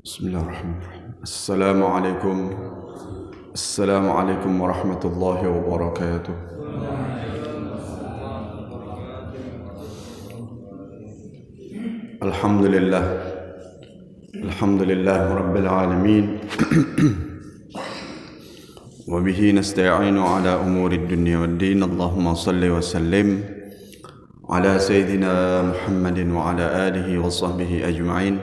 Bismillahirrahmanirrahim. Assalamualaikum warahmatullahi wabarakatuh. Alhamdulillah. Alhamdulillah rabbil alamin. Wa bihi nasta'inu ala umuri dunya wad din. Allahumma salli wa sallim ala sayyidina Muhammadin wa ala alihi wa sahbihi ajma'in.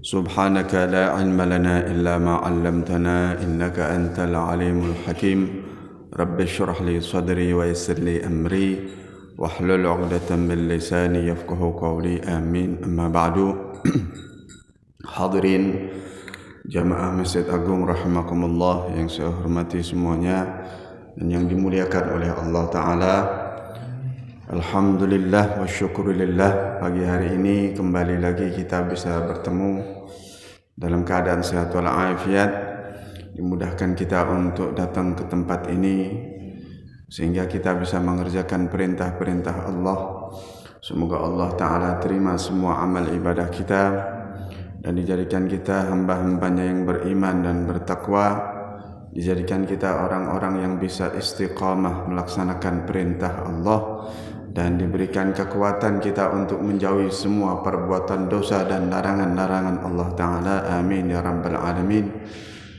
Subhanaka la ilma lana illa ma 'allamtana innaka antal alimul hakim. Rabbi shrah li sadri wa yassir li amri wahlul 'uqdatam min lisani yafqahu qawli. Amin. Amma ba'du. Hadirin jamaah Masjid Agung rahimakumullah yang saya hormati semuanya dan yang dimuliakan oleh Allah Ta'ala. Alhamdulillah wa syukurillah, pagi hari ini kembali lagi kita bisa bertemu dalam keadaan sehat walafiat. Dimudahkan kita untuk datang ke tempat ini sehingga kita bisa mengerjakan perintah-perintah Allah. Semoga Allah Ta'ala terima semua amal ibadah kita dan dijadikan kita hamba-hambanya yang beriman dan bertakwa. Dijadikan kita orang-orang yang bisa istiqamah melaksanakan perintah Allah dan diberikan kekuatan kita untuk menjauhi semua perbuatan dosa dan larangan-larangan Allah Ta'ala. Amin ya rabbal alamin.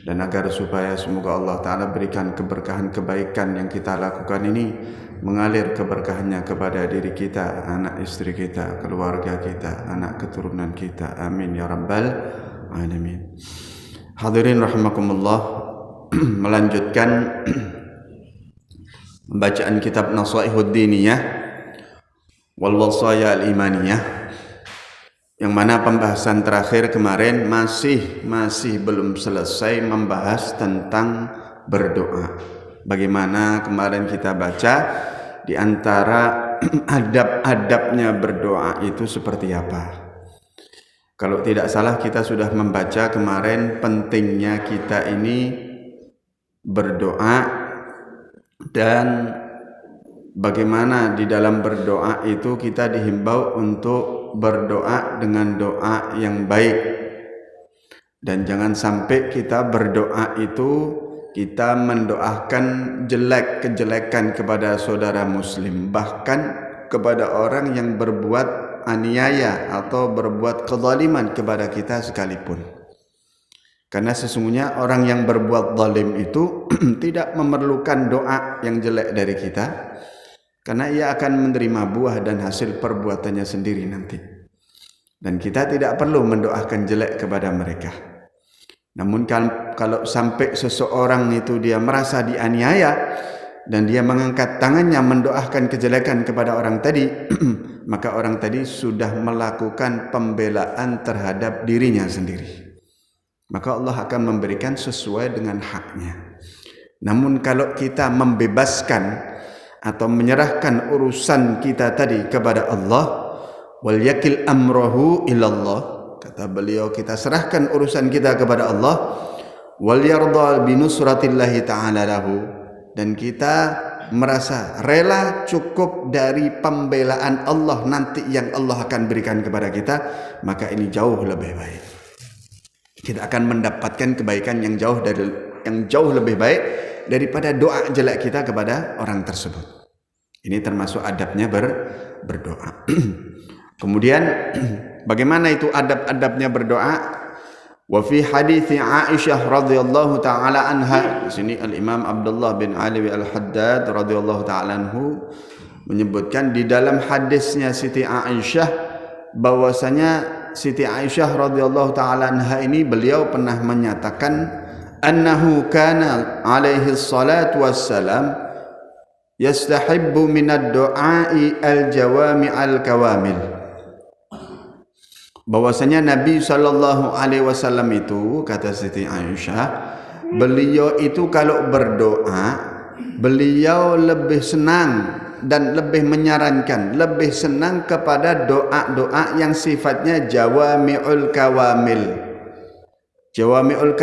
Dan agar supaya semoga Allah Ta'ala berikan keberkahan kebaikan yang kita lakukan ini mengalir keberkahannya kepada diri kita, anak istri kita, keluarga kita, anak keturunan kita. Amin ya rabbal alamin. Hadirin rahimakumullah, melanjutkan bacaan kitab Nasaihud Diniyah wal Wasaya al-Imaniyah, yang mana pembahasan terakhir kemarin masih belum selesai membahas tentang berdoa. Bagaimana kemarin kita baca di antara adab-adabnya berdoa itu seperti apa. Kalau tidak salah kita sudah membaca kemarin pentingnya kita ini berdoa dan bagaimana di dalam berdoa itu kita dihimbau untuk berdoa dengan doa yang baik. Dan jangan sampai kita berdoa itu kita mendoakan kejelekan kepada saudara muslim, bahkan kepada orang yang berbuat aniaya atau berbuat kezaliman kepada kita sekalipun. Karena sesungguhnya orang yang berbuat zalim itu tidak memerlukan doa yang jelek dari kita, karena ia akan menerima buah dan hasil perbuatannya sendiri nanti. Dan kita tidak perlu mendoakan jelek kepada mereka. Namun kalau sampai seseorang itu dia merasa dianiaya dan dia mengangkat tangannya mendoakan kejelekan kepada orang tadi, maka orang tadi sudah melakukan pembelaan terhadap dirinya sendiri. Maka Allah akan memberikan sesuai dengan haknya. Namun kalau kita membebaskan atau menyerahkan urusan kita tadi kepada Allah, wal yakil amrahu ilallah, kata beliau, kita serahkan urusan kita kepada Allah, wal yarda binusratillahi ta'ala lahu, dan kita merasa rela cukup dari pembelaan Allah nanti yang Allah akan berikan kepada kita, maka ini jauh lebih baik. Kita akan mendapatkan kebaikan yang jauh lebih baik daripada doa jelek kita kepada orang tersebut. Ini termasuk adabnya berdoa. Kemudian bagaimana itu adab-adabnya berdoa? Wa fi hadits Aisyah radhiyallahu taala anha. Di sini Al-Imam Abdullah bin Ali Al-Haddad radhiyallahu taala anhu menyebutkan di dalam hadisnya Siti Aisyah bahwasanya Siti Aisyah radhiyallahu taala anha ini beliau pernah menyatakan annahu kana alaihi salatu wassalam yastahibbu minad du'ai al-jawami al-kawamil, bahwasanya Nabi sallallahu alaihi wasallam itu, kata Siti Aisyah, beliau itu kalau berdoa beliau lebih senang dan lebih menyarankan, lebih senang kepada doa-doa yang sifatnya jawami'ul kawamil. Jawami'ul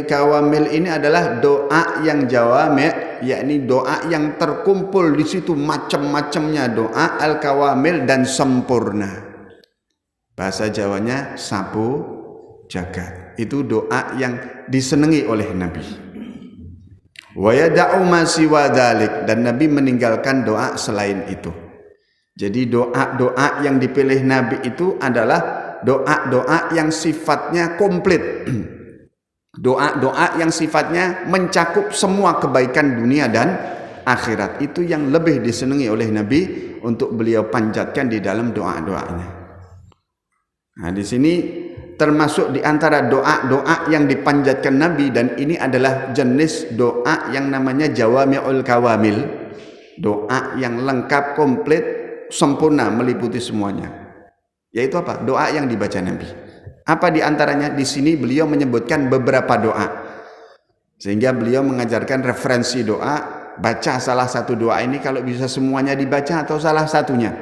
kawamil ini adalah doa yang jawami', yakni doa yang terkumpul di situ macam-macamnya doa, al-kawamil dan sempurna. Bahasa Jawanya sapu jagat. Itu doa yang disenangi oleh Nabi. Wa yada'u ma siwa dzalik, dan Nabi meninggalkan doa selain itu. Jadi doa-doa yang dipilih Nabi itu adalah doa-doa yang sifatnya komplit. Doa-doa yang sifatnya mencakup semua kebaikan dunia dan akhirat. Itu yang lebih disenangi oleh Nabi untuk beliau panjatkan di dalam doa-doanya. Nah, di sini termasuk di antara doa-doa yang dipanjatkan Nabi, dan ini adalah jenis doa yang namanya jawami'ul kawamil. Doa yang lengkap, komplit, sempurna, meliputi semuanya. Yaitu apa? Doa yang dibaca Nabi. Apa di antaranya? Di sini beliau menyebutkan beberapa doa. Sehingga beliau mengajarkan referensi doa. Baca salah satu doa ini, kalau bisa semuanya dibaca atau salah satunya.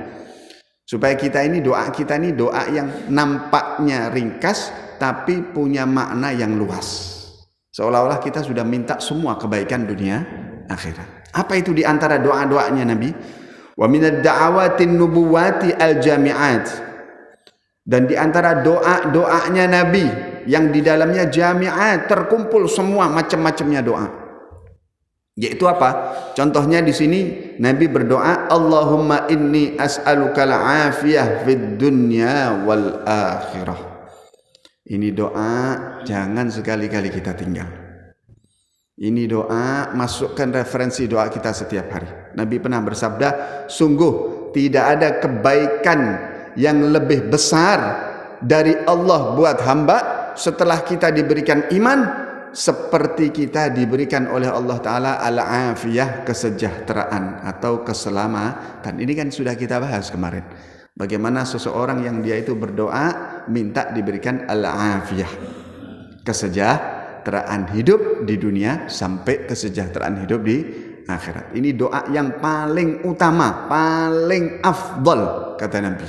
Supaya kita ini doa yang nampaknya ringkas tapi punya makna yang luas. Seolah-olah kita sudah minta semua kebaikan dunia akhirat. Apa itu di antara doa-doanya Nabi? Wa minad da'awatin nubuwati al-jami'at. Dan di antara doa-doanya Nabi yang di dalamnya jami'at, terkumpul semua macam-macamnya doa. Yaitu apa? Contohnya di sini Nabi berdoa, Allahumma inni as'alukal afiyah fid dunya wal akhirah. Ini doa jangan sekali-kali kita tinggal. Ini doa masukkan referensi doa kita setiap hari. Nabi pernah bersabda, sungguh tidak ada kebaikan yang lebih besar dari Allah buat hamba setelah kita diberikan iman, seperti kita diberikan oleh Allah Ta'ala al-afiyah, kesejahteraan atau keselamatan. Ini kan sudah kita bahas kemarin. Bagaimana seseorang yang dia itu berdoa minta diberikan al-afiyah, kesejahteraan hidup di dunia sampai kesejahteraan hidup di akhirat. Ini doa yang paling utama, paling afdal kata Nabi.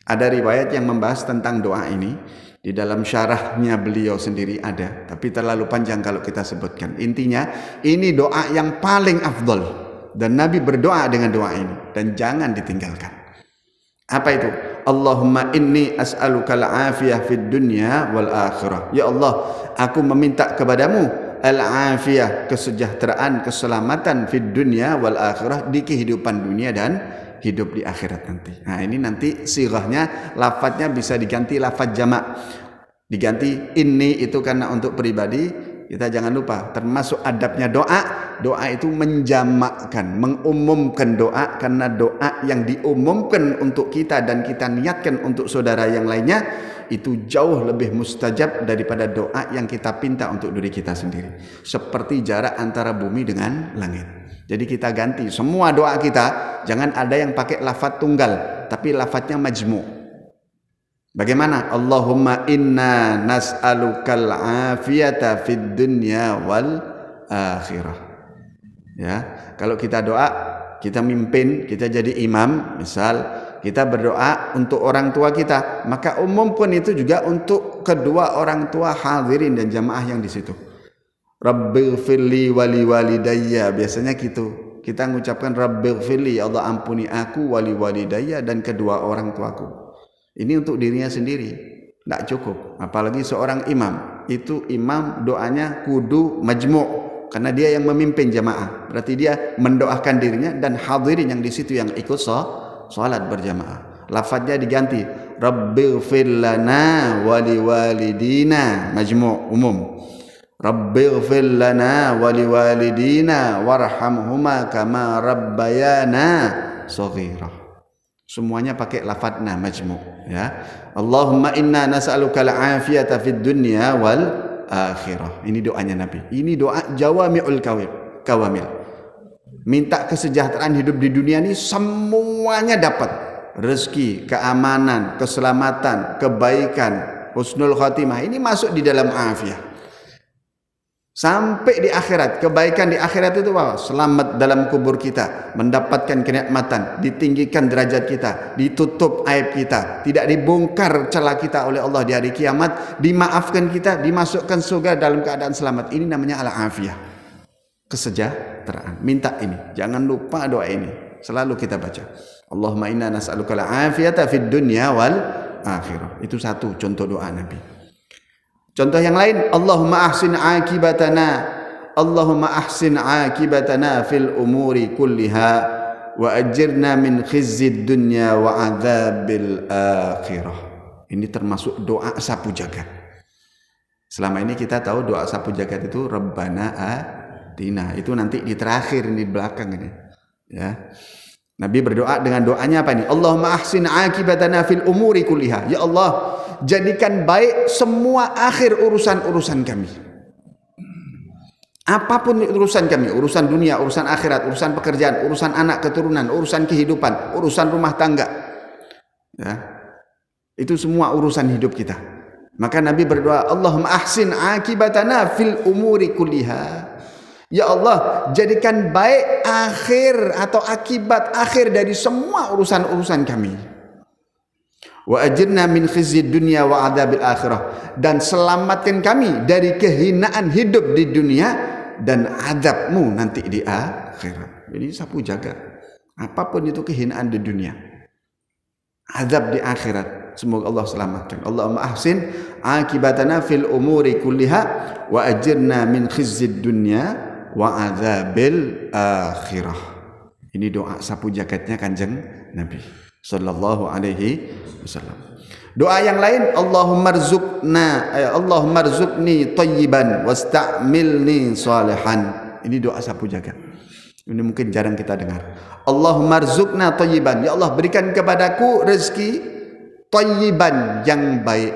Ada riwayat yang membahas tentang doa ini. Di dalam syarahnya beliau sendiri ada, tapi terlalu panjang kalau kita sebutkan. Intinya, ini doa yang paling afdal. Dan Nabi berdoa dengan doa ini. Dan jangan ditinggalkan. Apa itu? Allahumma inni as'alukal afiyah fid dunya wal akhirah. Ya Allah, aku meminta kepadamu al-afiyah, kesejahteraan, keselamatan fid dunya wal akhirah, di kehidupan dunia dan hidup di akhirat nanti. Nah, ini nanti sirahnya, lafadznya bisa diganti lafadz jamak. Diganti ini itu karena untuk pribadi. Kita jangan lupa, termasuk adabnya doa. Doa itu menjamakkan, mengumumkan doa, karena doa yang diumumkan untuk kita dan kita niatkan untuk saudara yang lainnya itu jauh lebih mustajab daripada doa yang kita pinta untuk diri kita sendiri. Seperti jarak antara bumi dengan langit. Jadi kita ganti semua doa kita, jangan ada yang pakai lafaz tunggal, tapi lafaznya majmu'. Bagaimana? Allahumma inna nas'alukal afiyata fid dunya wal akhirah. Ya, kalau kita doa, kita mimpin, kita jadi imam, misal kita berdoa untuk orang tua kita, maka umumkan itu juga untuk kedua orang tua hadirin dan jamaah yang di situ. Rabbighfirli wali walidayya, biasanya gitu. Kita mengucapkan Rabbighfirli, Allah ampuni aku, wali walidayya, dan kedua orang tuaku. Ini untuk dirinya sendiri, tidak cukup. Apalagi seorang imam, itu imam doanya kudu majmu', karena dia yang memimpin jamaah. Berarti dia mendoakan dirinya dan hadirin yang di situ yang ikut salat berjamaah. Lafadznya diganti, Rabbighfir lana wali walidina, majmu' umum. Rabbighfir lana wa liwalidina warhamhuma kama rabbayana shaghira. Semuanya pakai lafadzna majmu', ya. Allahumma inna nas'aluka al-afiyata fid dunya wal akhirah. Ini doanya Nabi. Ini doa jawami'ul kawamil. Minta kesejahteraan hidup di dunia ini semuanya dapat. Rezeki, keamanan, keselamatan, kebaikan, husnul khatimah. Ini masuk di dalam afiyah. Sampai di akhirat, kebaikan di akhirat itu apa? Selamat dalam kubur kita, mendapatkan kenikmatan, ditinggikan derajat kita, ditutup aib kita, tidak dibongkar celah kita oleh Allah di hari kiamat, dimaafkan kita, dimasukkan surga dalam keadaan selamat. Ini namanya al-afiyah, kesejahteraan. Minta ini, jangan lupa doa ini, selalu kita baca. Allahumma inna nas'aluka al-afiyata fid dunya wal akhirah. Itu satu contoh doa Nabi. Contoh yang lain, Allahumma ahsin akibatana fil umuri kulliha wa ajirna min khizyid dunya wa adzabil akhirah. Ini termasuk doa sapu jagat. Selama ini kita tahu doa sapu jagat itu Rabbana atina. Itu nanti di terakhir, di belakang ini. Ya. Nabi berdoa dengan doanya apa ini? Allahumma ahsin akibatana fil umuri kulliha. Ya Allah, jadikan baik semua akhir urusan-urusan kami. Apapun urusan kami, urusan dunia, urusan akhirat, urusan pekerjaan, urusan anak keturunan, urusan kehidupan, urusan rumah tangga. Ya. Itu semua urusan hidup kita. Maka Nabi berdoa, Allahumma ahsin akibatana fil umuri kulliha. Ya Allah, jadikan baik akhir atau akibat akhir dari semua urusan-urusan kami. Wa ajirna min khizyid dunya wa adzabil akhirah, dan selamatkan kami dari kehinaan hidup di dunia dan azabmu nanti di akhirat. Jadi sapu jagat. Apapun itu kehinaan di dunia, azab di akhirat, semoga Allah selamatkan. Allahumma ahsin akibatana fil umuri kulliha wa ajirna min khizyid dunya wa adzabil akhirah. Ini doa sapu jagatnya Kanjeng Nabi sallallahu alaihi wasallam. Doa yang lain, Allahumma rzuqni thayyiban wasta'milni salihan. Ini doa sapu jagat. Ini mungkin jarang kita dengar. Allahumma rzuqna thayyiban. Ya Allah, berikan kepadaku rezeki thayyiban, yang baik.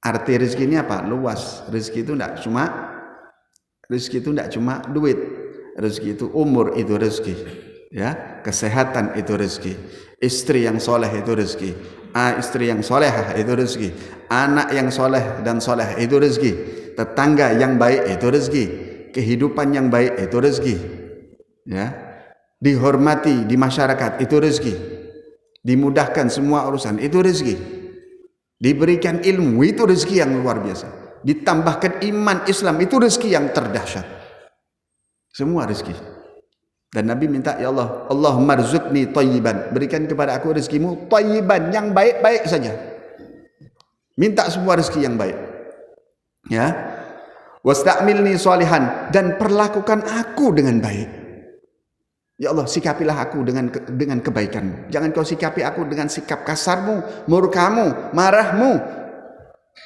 Arti rezeki ini apa? Luas. Rezeki itu tidak cuma duit. Rezeki itu umur, itu rezeki. Ya, kesehatan itu rezeki. Istri yang soleh itu rezeki. Istri yang solehah itu rezeki. Anak yang soleh dan soleh itu rezeki. Tetangga yang baik itu rezeki. Kehidupan yang baik itu rezeki. Ya, dihormati di masyarakat itu rezeki. Dimudahkan semua urusan itu rezeki. Diberikan ilmu itu rezeki yang luar biasa. Ditambahkan iman Islam itu rezeki yang terdahsyat. Semua rezeki. Dan Nabi minta, ya Allah, Allahumma rzuqni thayyiban, berikan kepada aku rezekimu thayyiban, yang baik-baik saja. Minta semua rezeki yang baik. Ya. Wasta'milni sholihan, dan perlakukan aku dengan baik. Ya Allah, sikapilah aku dengan kebaikanmu. Jangan kau sikapi aku dengan sikap kasarmu, murkamu, marahmu.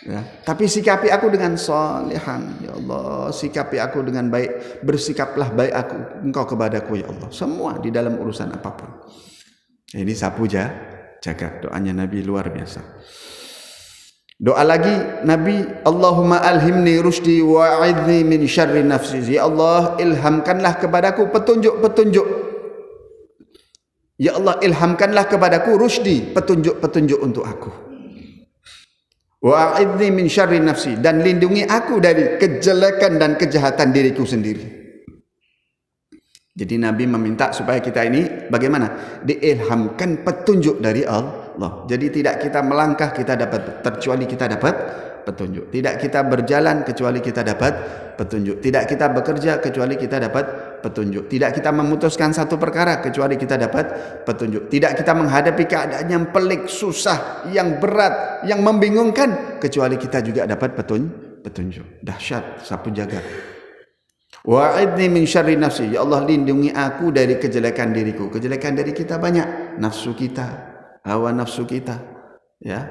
Ya, tapi sikapi aku dengan solehan. Ya Allah, sikapi aku dengan baik. Bersikaplah baik engkau kepadaku, ya Allah. Semua di dalam urusan apapun. Ini sapu jagat. Doanya Nabi luar biasa. Doa lagi Nabi, Allahumma alhimni rusydi wa'idni min syarri nafsi. Ya Allah, ilhamkanlah kepadaku petunjuk-petunjuk. Ya Allah, ilhamkanlah kepadaku rusydi, petunjuk-petunjuk untuk aku. Wa'idni min syarri nafsi, dan lindungi aku dari kejelekan dan kejahatan diriku sendiri. Jadi Nabi meminta supaya kita ini bagaimana? Diilhamkan petunjuk dari Allah. Jadi tidak kita melangkah kecuali kita dapat petunjuk. Tidak kita berjalan kecuali kita dapat petunjuk. Tidak kita bekerja kecuali kita dapat petunjuk. Tidak kita memutuskan satu perkara kecuali kita dapat petunjuk. Tidak kita menghadapi keadaan yang pelik, susah, yang berat, yang membingungkan kecuali kita juga dapat petunjuk. Dahsyat sapu jagat. Wa'idni min syarri nafsi. Ya Allah, lindungi aku dari kejelekan diriku. Kejelekan dari kita banyak. Nafsu kita, hawa nafsu kita, ya,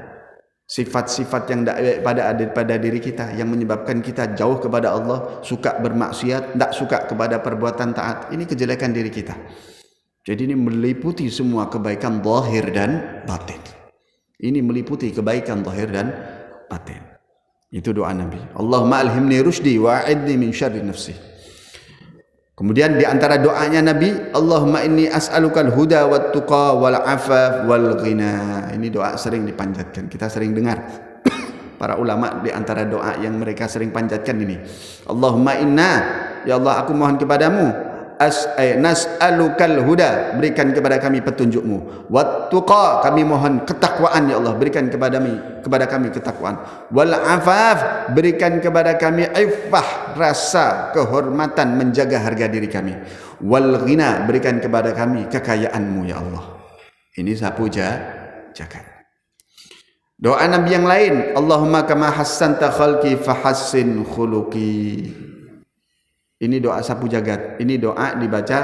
sifat-sifat yang tidak pada diri kita, yang menyebabkan kita jauh kepada Allah, suka bermaksiat, tidak suka kepada perbuatan taat. Ini kejelekan diri kita. Jadi ini meliputi semua kebaikan zahir dan batin. Ini meliputi kebaikan zahir dan batin. Itu doa Nabi. Allahumma alhimni rusydi wa'idni min syarri nafsi. Kemudian di antara doanya Nabi, Allahumma inni as'alukal huda wat tuqa wal afaf wal ghina. Ini doa sering dipanjatkan. Kita sering dengar para ulama di antara doa yang mereka sering panjatkan ini. Allahumma inna, ya Allah, aku mohon kepadamu, nas'alukal huda, berikan kepada kami petunjukmu. Wat tuqa, kami mohon ketakwaan, ya Allah, berikan kepada kami ketakwaan. Wal afaf, berikan kepada kami iffah, rasa kehormatan, menjaga harga diri kami. Wal ghina, berikan kepada kami kekayaanmu, ya Allah. Ini sapu jagat. Doa Nabi yang lain, Allahumma kama hassanta khalqi fahassin khuluqi. Ini doa sapu jagat. Ini doa dibaca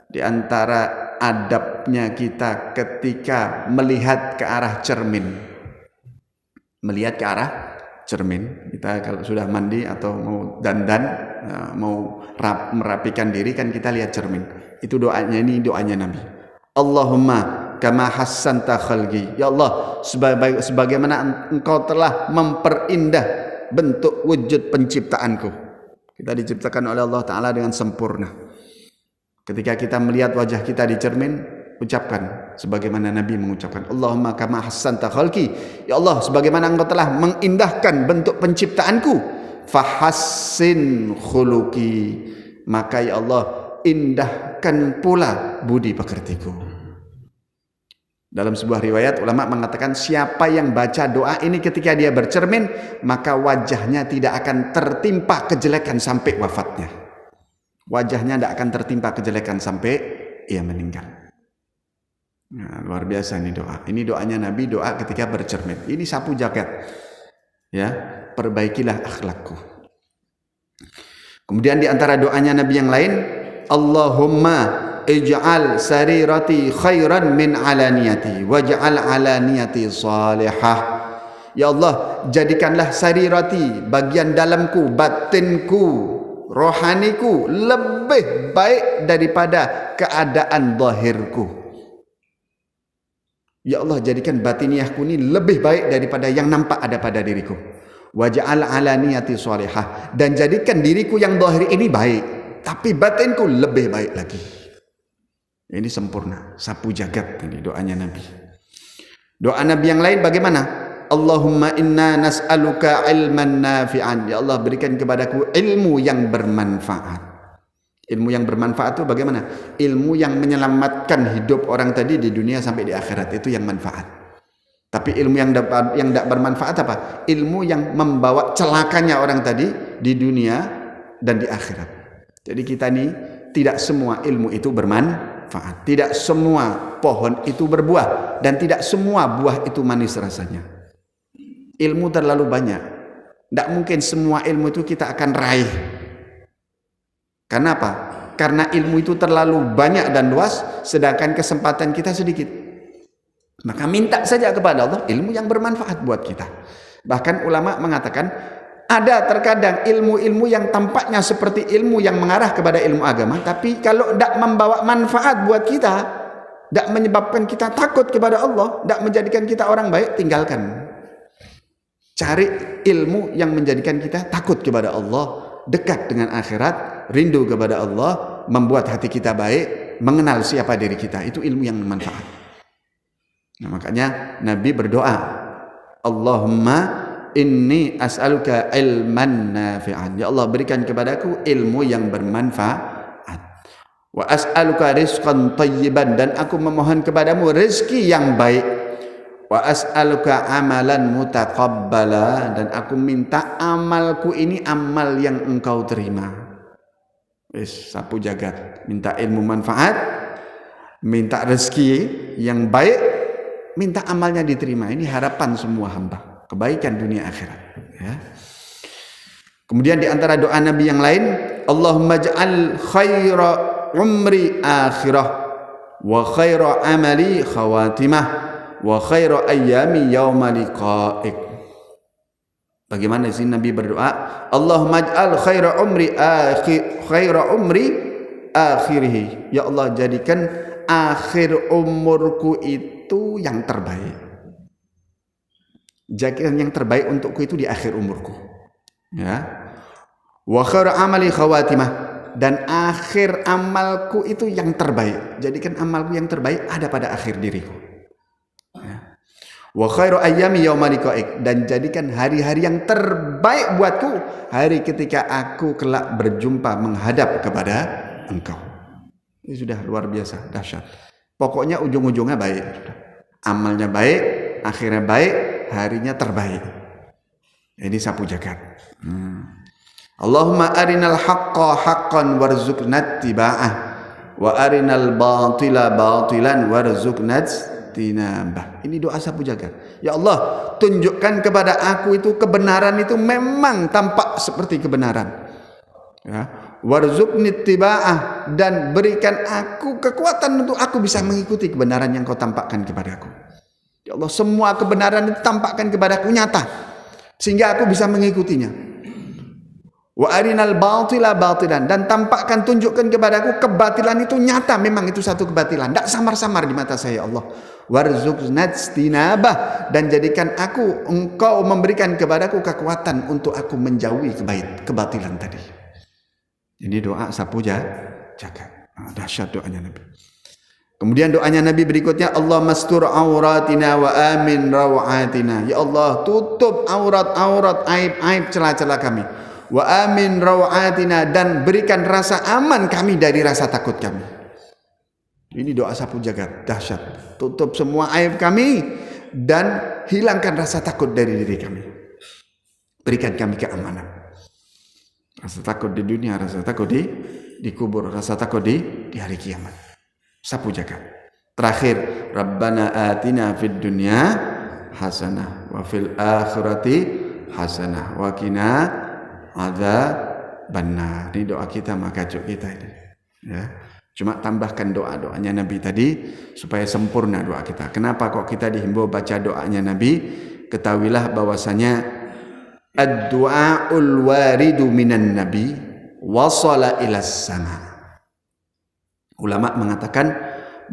di antara adabnya kita ketika melihat ke arah cermin. Melihat ke arah cermin. Kita kalau sudah mandi atau mau dandan, mau merapikan diri kan kita lihat cermin. Itu doanya, ini doanya Nabi. Allahumma kama hassanta khalqi. Ya Allah, sebagaimana Engkau telah memperindah bentuk wujud penciptaanku. Kita diciptakan oleh Allah Ta'ala dengan sempurna. Ketika kita melihat wajah kita di cermin, ucapkan sebagaimana Nabi mengucapkan, Allahumma kama hassanta khalqi. Ya Allah, sebagaimana Engkau telah mengindahkan bentuk penciptaanku, fahassin khuluqi. Maka ya Allah, indahkan pula budi pekertiku. Dalam sebuah riwayat ulama mengatakan siapa yang baca doa ini ketika dia bercermin, maka wajahnya tidak akan tertimpa kejelekan sampai wafatnya. Wajahnya tidak akan tertimpa kejelekan sampai ia meninggal. Nah, luar biasa ini doa. Ini doanya Nabi, doa ketika bercermin. Ini sapu jagat. Ya, perbaikilah akhlakku. Kemudian di antara doanya Nabi yang lain, Allahumma ij'al sarirati khairan min alaniyati waj'al alaniyati salihah. Ya Allah, jadikanlah sarirati, bagian dalamku, batinku, rohaniku lebih baik daripada keadaan zahirku. Ya Allah, jadikan batiniahku ini lebih baik daripada yang nampak ada pada diriku. Waj'al alaniyati salihah, dan jadikan diriku yang zahir ini baik, tapi batinku lebih baik lagi. Ini sempurna, sapu jagat ini doanya Nabi. Doa Nabi yang lain bagaimana? Allahumma inna nas'aluka ilman nafi'an. Ya Allah, berikan kepadaku ilmu yang bermanfaat. Ilmu yang bermanfaat itu bagaimana? Ilmu yang menyelamatkan hidup orang tadi di dunia sampai di akhirat, itu yang manfaat. Tapi ilmu yang tidak bermanfaat apa? Ilmu yang membawa celakanya orang tadi di dunia dan di akhirat. Jadi kita ini tidak semua ilmu itu bermanfaat. Tidak semua pohon itu berbuah, dan tidak semua buah itu manis rasanya. Ilmu terlalu banyak. Tidak mungkin semua ilmu itu kita akan raih. Karena apa? Karena ilmu itu terlalu banyak dan luas, sedangkan kesempatan kita sedikit. Maka minta saja kepada Allah ilmu yang bermanfaat buat kita. Bahkan ulama mengatakan, ada terkadang ilmu-ilmu yang tampaknya seperti ilmu yang mengarah kepada ilmu agama, tapi kalau tidak membawa manfaat buat kita, tidak menyebabkan kita takut kepada Allah, tidak menjadikan kita orang baik, tinggalkan. Cari ilmu yang menjadikan kita takut kepada Allah, dekat dengan akhirat, rindu kepada Allah, membuat hati kita baik, mengenal siapa diri kita. Itu ilmu yang bermanfaat. Nah, makanya Nabi berdoa, Allahumma inni as'aluka ilman nafi'an. Ya Allah, berikan kepadaku ilmu yang bermanfaat. Wa as'aluka rizqan tayyiban, dan aku memohon kepadamu rezeki yang baik. Wa as'aluka amalan mutaqabbala, dan aku minta amalku ini amal yang Engkau terima. Sapu jagat. Minta ilmu manfaat, minta rezeki yang baik, minta amalnya diterima. Ini harapan semua hamba, kebaikan dunia akhirat, ya. Kemudian di antara doa Nabi yang lain, Allahumma ja'al khaira umri akhirah wa khaira amali khawatimah wa khaira ayyami yauma liqa'ik. Bagaimana sih Nabi berdoa? Allahumma ja'al khaira umri akhirih. Ya Allah, jadikan akhir umurku itu yang terbaik. Jadikan yang terbaik untukku itu di akhir umurku, ya. Wa khairu amali khawatimah, dan akhir amalku itu yang terbaik. Jadikan amalku yang terbaik ada pada akhir diriku, ya. Wa khairu ayyami yauma liqa'ik, dan jadikan hari-hari yang terbaik buatku hari ketika aku kelak berjumpa menghadap kepada Engkau. Ini sudah luar biasa, dahsyat. Pokoknya ujung-ujungnya baik, amalnya baik, akhirnya baik, harinya terbaik. Ini sapu jagat. Allahumma arinal haqqa haqqan warzuqna ittiba'ah wa arinal batila batilan warzuqna istinabah. Ini doa sapu jagat. Ya Allah, tunjukkan kepada aku itu kebenaran itu memang tampak seperti kebenaran. Ya, warzuqni ittiba'ah, dan berikan aku kekuatan untuk aku bisa mengikuti kebenaran yang kau tampakkan kepadaku. Ya Allah, semua kebenaran itu tampakkan kepadaku nyata sehingga aku bisa mengikutinya. Wa arinal batila batilan, dan tampakkan, tunjukkan kepadaku kebatilan itu nyata, memang itu satu kebatilan, tidak samar-samar di mata saya. Ya Allah, warzuqna istinabah, dan jadikan aku, engkau memberikan kepadaku kekuatan untuk aku menjauhi kebatilan tadi. Ini doa sapu jagat. Dahsyat doanya Nabi. Kemudian doanya Nabi berikutnya, Allah mastur auratina wa amin rawatina. Ya Allah, tutup aurat-aurat, aib-aib, celah-celah kami. Wa amin rawatina, dan berikan rasa aman kami dari rasa takut kami. Ini doa sapu jagat, dahsyat. Tutup semua aib kami dan hilangkan rasa takut dari diri kami. Berikan kami keamanan. Rasa takut di dunia, rasa takut di kubur, rasa takut di hari kiamat. Sapu jagat. Terakhir, Rabbana atina fid dunya hasanah wa fil akhirati hasanah wa qina adzabannar. Ini doa kita, maka kita ini. Ya. Cuma tambahkan doanya Nabi tadi supaya sempurna doa kita. Kenapa kok kita dihimbau baca doanya Nabi? Ketahuilah bahwasanya ad-du'aul waridu minan nabi wasala ilas sama. Ulama mengatakan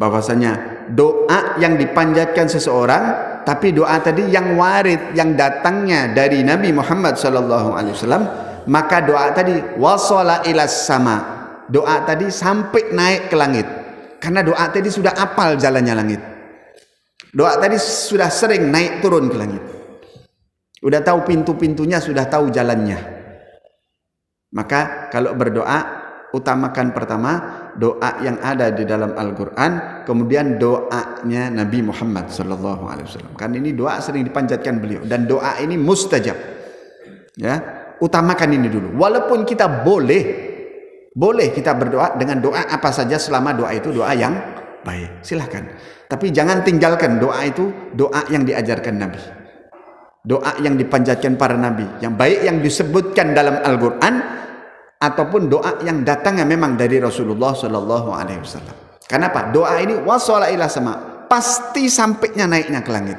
bahwasanya doa yang dipanjatkan seseorang, tapi doa tadi yang warid, yang datangnya dari Nabi Muhammad sallallahu alaihi wasallam, maka doa tadi wasala ilas sama. Doa tadi sampai naik ke langit. Karena doa tadi sudah apal jalannya langit. Doa tadi sudah sering naik turun ke langit. Sudah tahu pintu-pintunya, sudah tahu jalannya. Maka kalau berdoa, utamakan pertama doa yang ada di dalam Al-Quran, kemudian doanya Nabi Muhammad SAW. Kan ini doa sering dipanjatkan beliau, dan doa ini mustajab. Ya, utamakan ini dulu. Walaupun kita boleh kita berdoa dengan doa apa saja selama doa itu doa yang baik. Silahkan. Tapi jangan tinggalkan doa itu, doa yang diajarkan Nabi. Doa yang dipanjatkan para nabi, yang baik yang disebutkan dalam Al-Quran, ataupun doa yang datangnya memang dari Rasulullah Sallallahu Alaihi Wasallam. Kenapa? Doa ini wasala ila sama, pasti sampainya naiknya ke langit.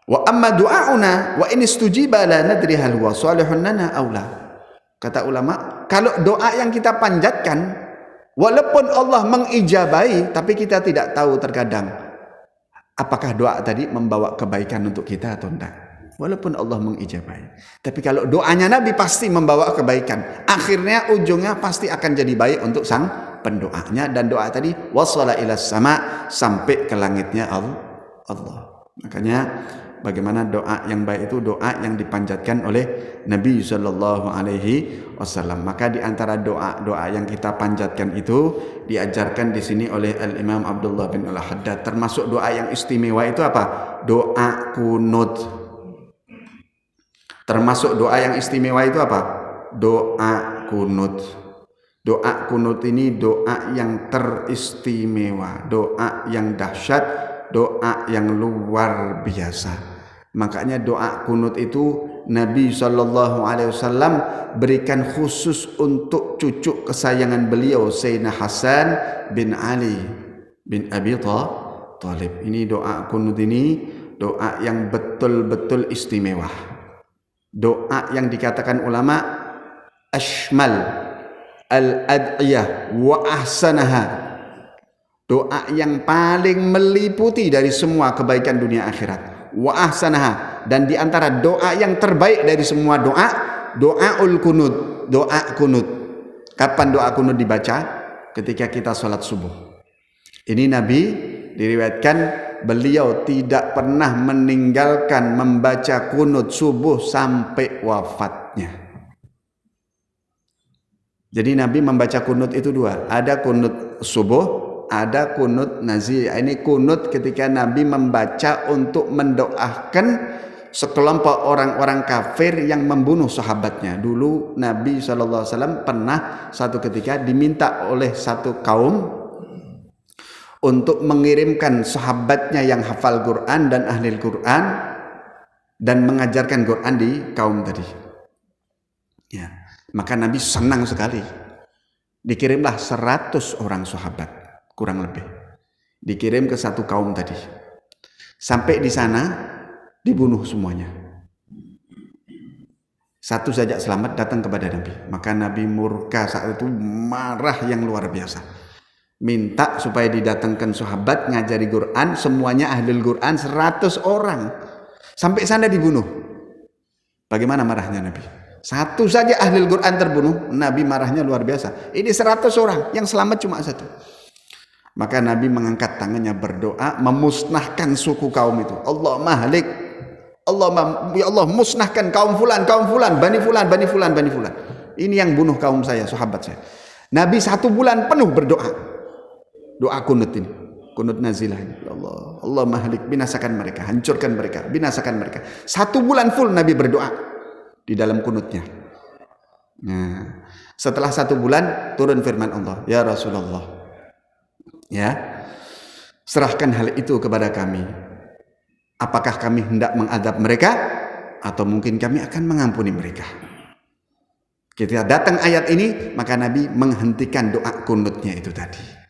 Wa amma du'auna wa in istujiba la nadri hal huwa salihun lana aula. Kata ulama, kalau doa yang kita panjatkan, walaupun Allah mengijabahi, tapi kita tidak tahu terkadang apakah doa tadi membawa kebaikan untuk kita atau tidak. Walaupun Allah mengijabahi. Tapi kalau doanya Nabi pasti membawa kebaikan. Akhirnya ujungnya pasti akan jadi baik untuk sang pendoanya. Dan doa tadi wasala ilas sama, sampai ke langitnya Allah. Makanya bagaimana doa yang baik itu doa yang dipanjatkan oleh Nabi Sallallahu Alaihi Wasallam. Maka di antara doa yang kita panjatkan itu diajarkan di sini oleh Al Imam Abdullah bin Al-Haddad. Termasuk doa yang istimewa itu apa? Doa kunut. Termasuk doa yang istimewa itu apa? Doa kunut. Doa kunut ini doa yang teristimewa, doa yang dahsyat, doa yang luar biasa. Makanya doa kunut itu Nabi SAW berikan khusus untuk cucu kesayangan beliau, Sayyidina Hasan bin Ali bin Abi Thalib. Ini doa kunut ini doa yang betul-betul istimewa. Doa yang dikatakan ulama ashmal al-ad'iyah wa ahsanaha. Doa yang paling meliputi dari semua kebaikan dunia akhirat. Wa ahsanaha, dan di antara doa yang terbaik dari semua doa, doaul kunut, doa kunut. Kapan doa kunut dibaca? Ketika kita sholat subuh. Ini Nabi diriwayatkan beliau tidak pernah meninggalkan membaca kunut subuh sampai wafatnya. Jadi Nabi membaca kunut itu dua, ada kunut subuh, ada kunut nazil. Ini kunut ketika Nabi membaca untuk mendoakan sekelompok orang-orang kafir yang membunuh sahabatnya. Dulu Nabi SAW pernah satu ketika diminta oleh satu kaum untuk mengirimkan sahabatnya yang hafal Quran dan ahli Quran dan mengajarkan Quran di kaum tadi. Ya, maka Nabi senang sekali. Dikirimlah 100 orang sahabat, kurang lebih. Dikirim ke satu kaum tadi. Sampai di sana dibunuh semuanya. Satu saja selamat datang kepada Nabi. Maka Nabi murka saat itu, marah yang luar biasa. Minta supaya didatangkan sahabat ngajari Quran, semuanya ahli Quran 100 orang. Sampai sana dibunuh. Bagaimana marahnya Nabi? Satu saja ahli Quran terbunuh, Nabi marahnya luar biasa. Ini 100 orang, yang selamat cuma satu. Maka Nabi mengangkat tangannya berdoa, memusnahkan suku kaum itu. Allahumma halik, ya Allah musnahkan kaum fulan, bani fulan. Ini yang bunuh kaum saya, sahabat saya. Nabi 1 bulan penuh berdoa. Doa kunut ini, kunut nazilah ini. Ya Allah, Allahumma halik, binasakan mereka, hancurkan mereka, binasakan mereka. 1 bulan full Nabi berdoa di dalam kunutnya. Nah, setelah 1 bulan turun firman Allah, ya Rasulullah, ya, serahkan hal itu kepada kami. Apakah kami hendak mengadab mereka atau mungkin kami akan mengampuni mereka? Ketika datang ayat ini, maka Nabi menghentikan doa kunutnya itu tadi.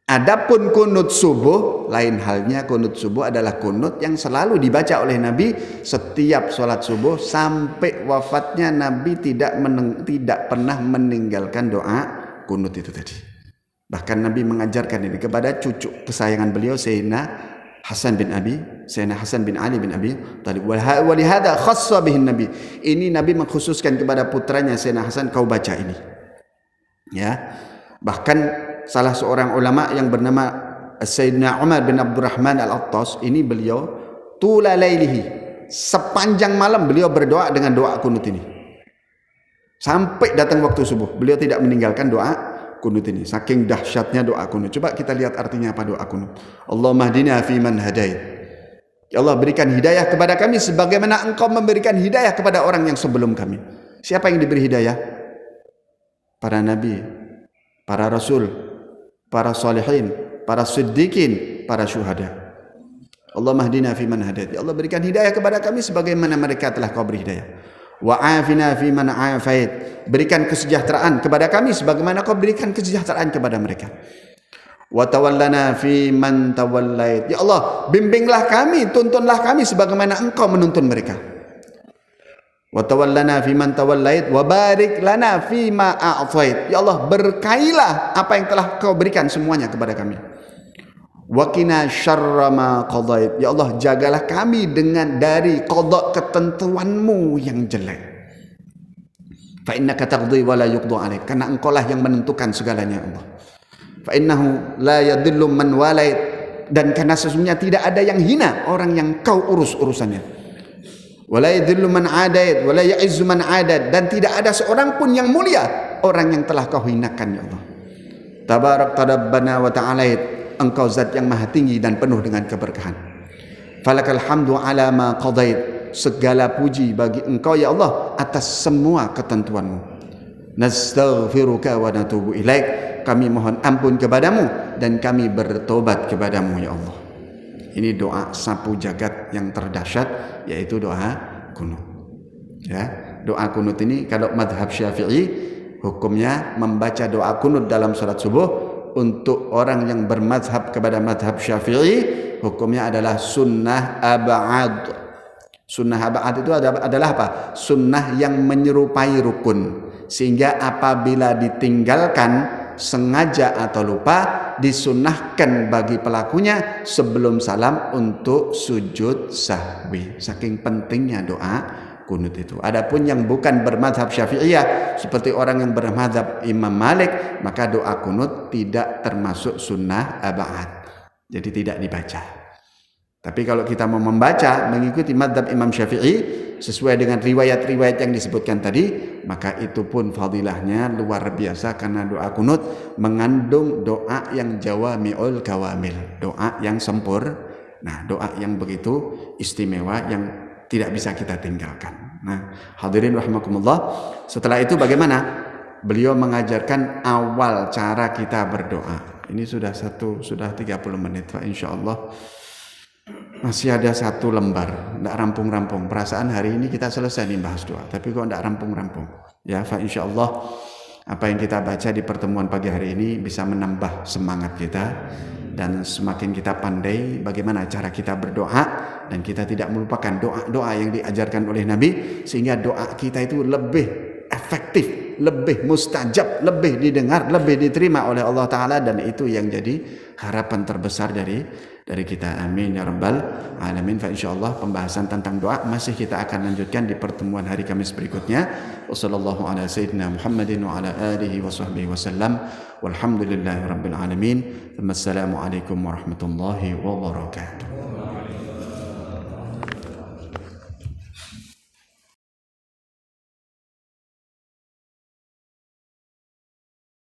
Adapun kunut subuh, lain halnya. Kunut subuh adalah kunut yang selalu dibaca oleh Nabi setiap sholat subuh sampai wafatnya. Nabi tidak pernah meninggalkan doa kunut itu tadi. Bahkan Nabi mengajarkan ini kepada cucu kesayangan beliau, Sayyidina Hasan bin Ali bin Abi Thalib. Walihada khassa bihin Nabi. Ini Nabi mengkhususkan kepada putranya Sayyidina Hasan, kau baca ini. Ya. Bahkan salah seorang ulama yang bernama Sayyidina Umar bin Abdurrahman Al-Attas, ini beliau tula lailihi, sepanjang malam beliau berdoa dengan doa kunut ini. Sampai datang waktu subuh, beliau tidak meninggalkan doa kunut ini. Saking dahsyatnya doa kunut. Coba kita lihat artinya apa doa kunut. Allahumma hdina fi man hadait. Ya Allah, berikan hidayah kepada kami sebagaimana Engkau memberikan hidayah kepada orang yang sebelum kami. Siapa yang diberi hidayah? Para nabi, para rasul, para salihin, para siddiqin, para syuhada. Allahumma hdina fi man hadait. Ya Allah, berikan hidayah kepada kami sebagaimana mereka telah Kau beri hidayah. Wa afina fi man afait. Berikan kesejahteraan kepada kami sebagaimana Kau berikan kesejahteraan kepada mereka. Wa tawallana fi man tawallait. Ya Allah, bimbinglah kami, tuntunlah kami sebagaimana Engkau menuntun mereka. Wa tawallana fi man tawallait wa barik lana fi ma a'tait. Ya Allah, berkailah apa yang telah Kau berikan semuanya kepada kami. Wa qina syarra ma qadait. Ya Allah, jagalah kami dari qada ketentuan-Mu yang jelek. Fa innaka taqdi wa la yuqda alaik. Karena Engkau lah yang menentukan segalanya, Allah. Fa innahu la yadhillu man walait. Dan karena sesungguhnya tidak ada yang hina orang yang Kau urus urusannya. Wala yadhillu man adait wala ya'izzu man adat. Dan tidak ada seorang pun yang mulia orang yang telah Kau hinakan, ya Allah. Tabarak tadabbana wa ta'alait. Engkau zat yang maha tinggi dan penuh dengan keberkahan. Falakal hamdu ala ma qadait. Segala puji bagi Engkau, ya Allah, atas semua ketentuan-Mu. Nastaghfiruka wa natubu ilaik. Kami mohon ampun kepadamu dan kami bertobat kepadamu, ya Allah. Ini doa sapu jagat yang terdahsyat, yaitu doa kunut. Ya, doa kunut ini kalau madhab Syafi'i hukumnya membaca doa kunut dalam salat subuh. Untuk orang yang bermadhab kepada madhab Syafi'i, hukumnya adalah sunnah ab'ad. Sunnah ab'ad itu adalah apa? Sunnah yang menyerupai rukun, sehingga apabila ditinggalkan sengaja atau lupa, disunnahkan bagi pelakunya sebelum salam untuk sujud sahwi. Saking pentingnya doa kunut itu. Adapun yang bukan bermadhab Syafi'iyah seperti orang yang bermadhab Imam Malik, maka doa kunut tidak termasuk sunnah ab'ad. Jadi tidak dibaca. Tapi kalau kita mau membaca mengikuti madhab Imam Syafi'i sesuai dengan riwayat-riwayat yang disebutkan tadi, maka itu pun fadilahnya luar biasa karena doa kunut mengandung doa yang jawami'ul kawamil, doa yang sempurna, doa yang begitu istimewa yang tidak bisa kita tinggalkan. Nah, hadirin rahimakumullah, setelah itu bagaimana? Beliau mengajarkan awal cara kita berdoa. Ini sudah 30 menit Pak, insyaallah masih ada 1 lembar, tidak rampung-rampung. Perasaan hari ini kita selesai nih bahas doa, tapi kok tidak rampung-rampung. Ya, Pak, insyaallah apa yang kita baca di pertemuan pagi hari ini bisa menambah semangat kita dan semakin kita pandai bagaimana cara kita berdoa dan kita tidak melupakan doa-doa yang diajarkan oleh Nabi sehingga doa kita itu lebih efektif, lebih mustajab, lebih didengar, lebih diterima oleh Allah Ta'ala, dan itu yang jadi harapan terbesar dari kita. Amin ya rabbal alamin. Fa insyaallah pembahasan tentang doa masih kita akan lanjutkan di pertemuan hari Kamis berikutnya. Wassallallahu ala sayyidina Muhammadin wa ala alihi wa sahbihi wasallam. Walhamdulillahi rabbil alamin. Wassalamu alaikum warahmatullahi wabarakatuh.